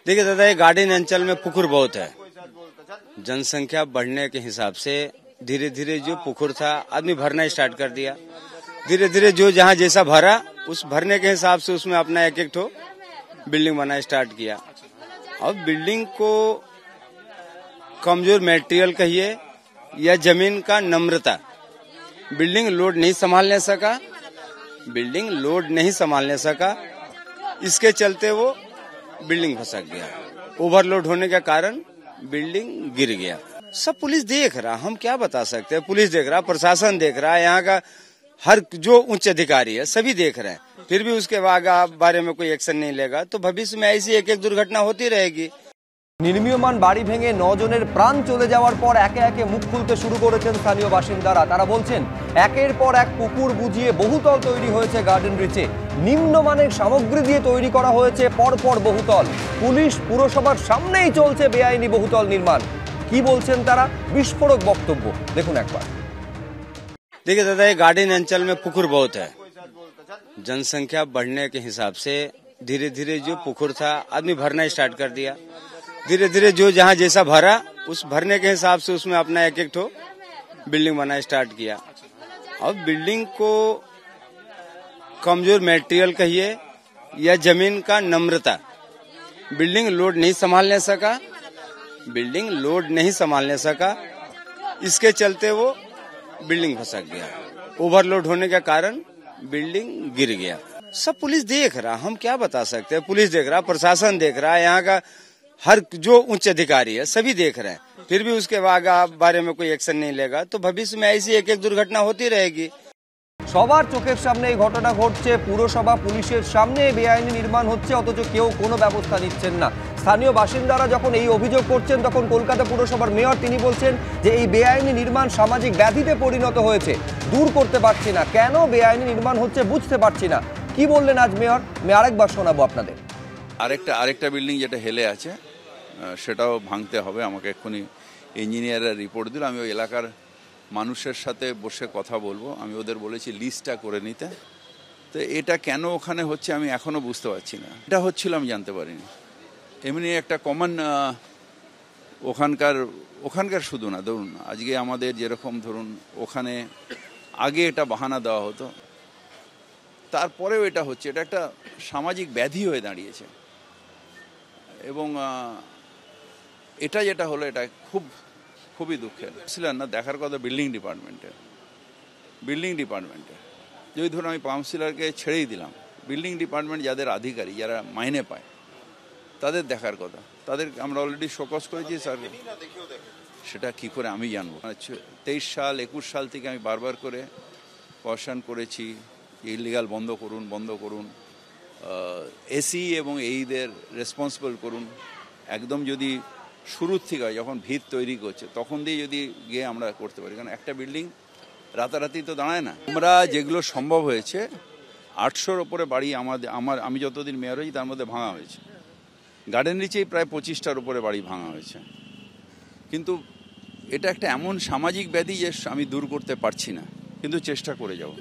देखिए दादा, ये गार्डन अंचल में पुकुर बहुत है। जनसंख्या बढ़ने के हिसाब से धीरे धीरे जो पुकुर था आदमी भरना स्टार्ट कर दिया। धीरे धीरे जो जहाँ जैसा भरा उस भरने के हिसाब से उसमें अपना एक एक ठो बिल्डिंग बनाना स्टार्ट किया। अब बिल्डिंग को कमजोर मटेरियल कहिए या जमीन का नम्रता, बिल्डिंग लोड नहीं संभालने सका। इसके चलते वो बिल्डिंग फंसक गया। ओवरलोड होने के कारण बिल्डिंग गिर गया। सब पुलिस देख रहा, हम क्या बता सकते हैं। पुलिस देख रहा, प्रशासन देख रहा है, यहाँ का हर जो उच्च अधिकारी है सभी देख रहे हैं। फिर भी उसके बारे में कोई एक्शन नहीं लेगा तो भविष्य में ऐसी एक एक दुर्घटना होती रहेगी। নির্মীয়মান বাড়ি ভেঙে 9 জনের প্রাণ চলে যাওয়ার পর একে একে মুখ খুলতে শুরু করেছেন স্থানীয় বাসিন্দারা। তারা বলছেন একের পর এক পুকুর বুঝিয়ে বহুতল তৈরি হয়েছে গার্ডেন রিচে। নিম্নমানের সামগ্রী দিয়ে তৈরি করা হয়েছে পরপর বহুতল। পুলিশ পুরসভার সামনেই চলছে বেআইনি বহুতল নির্মাণ। কি বলছেন তারা? বিস্ফোরক বক্তব্য, দেখুন একবার। देखिए दादा, ये गार्डन अंचल में पुकुर बहुत है। जनसंख्या बढ़ने के हिसाब से धीरे धीरे जो पुकुर था आदमी भरना स्टार्ट कर दिया। धीरे धीरे जो जहाँ जैसा भरा उस भरने के हिसाब से उसमें अपना एक एक ठो बिल्डिंग बनाना स्टार्ट किया। अब बिल्डिंग को कमजोर मटेरियल कहिए या जमीन का नम्रता, बिल्डिंग लोड नहीं संभालने सका। इसके चलते वो बिल्डिंग फंसक गया। ओवरलोड होने के कारण बिल्डिंग गिर गया। सब पुलिस देख रहा, हम क्या बता सकते हैं। पुलिस देख रहा, प्रशासन देख रहा है, यहाँ का हर जो उच्च अधिकारी है सभी देख रहे हैं। फिर भी उसके बारे में कोई एक्शन नहीं लेगा तो भविष्य में ऐसी एक एक दुर्घटना होती रहेगी। সবার চোখের সামনে এই ঘটনা ঘটছে। পুরসভা পুলিশের সামনে বেআইনি নির্মাণ হচ্ছে, অথচ কেউ কোনো ব্যবস্থা নিচ্ছেন না। স্থানীয় বাসিন্দারা যখন এই অভিযোগ করছেন তখন কলকাতা পুরসভার মেয়র তিনি বলছেন যে এই বেআইনি নির্মাণ সামাজিক ব্যাধিতে পরিণত হয়েছে, দূর করতে পারছি না। কেন বেআইনি নির্মাণ হচ্ছে বুঝতে পারছি না। কি বললেন আজ মেয়র? আমি আরেকবার শোনাবো আপনাদের। আরেকটা বিল্ডিং যেটা হেলে আছে সেটাও ভাঙতে হবে। আমাকে এক্ষুনি ইঞ্জিনিয়াররা রিপোর্ট দিল। আমি ওই এলাকার মানুষের সাথে বসে কথা বলবো। আমি ওদের বলেছি লিস্টটা করে নিতে। তো এটা কেন ওখানে হচ্ছে আমি এখনো বুঝতে পারছি না। এটা হচ্ছিল আমি জানতে পারিনি। এমনি একটা কমন ওখানকার শুধু না, ধরুন আজকে আমাদের যেরকম ধরুন ওখানে আগে এটা বাহানা দেওয়া হতো, তারপরেও এটা হচ্ছে। এটা একটা সামাজিক ব্যাধি হয়ে দাঁড়িয়েছে। এবং এটা যেটা হলো এটা খুবই দুঃখের। ছিলেন না দেখার কথা বিল্ডিং ডিপার্টমেন্টে যদি ধরুন আমি কাউন্সিলরকে ছেড়েই দিলাম, বিল্ডিং ডিপার্টমেন্ট যাদের আধিকারিক যারা মাইনে পায় তাদের দেখার কথা। তাদের আমরা অলরেডি শোকজ করেছি স্যার। সেটা কি করে আমি জানবো? 23 সাল 21 সাল থেকে আমি বারবার করে কোয়েশ্চন করেছি ইলিগাল বন্ধ করুন, এসি এবং এইদের রেসপন্সিবল করুন। একদম যদি শুরুর থেকে হয়, যখন ভিত তৈরি করছে তখন দিয়ে যদি গিয়ে আমরা করতে পারি, কারণ একটা বিল্ডিং রাতারাতি তো দাঁড়ায় না। আমরা যেগুলো সম্ভব হয়েছে 800-র ওপরে বাড়ি আমি যতদিন মেয়র হয়েছি তার মধ্যে ভাঙা হয়েছে। গার্ডেন রিচেই প্রায় 25টার উপরে বাড়ি ভাঙা হয়েছে। কিন্তু এটা একটা এমন সামাজিক ব্যাধি যে আমি দূর করতে পারছি না, কিন্তু চেষ্টা করে যাব।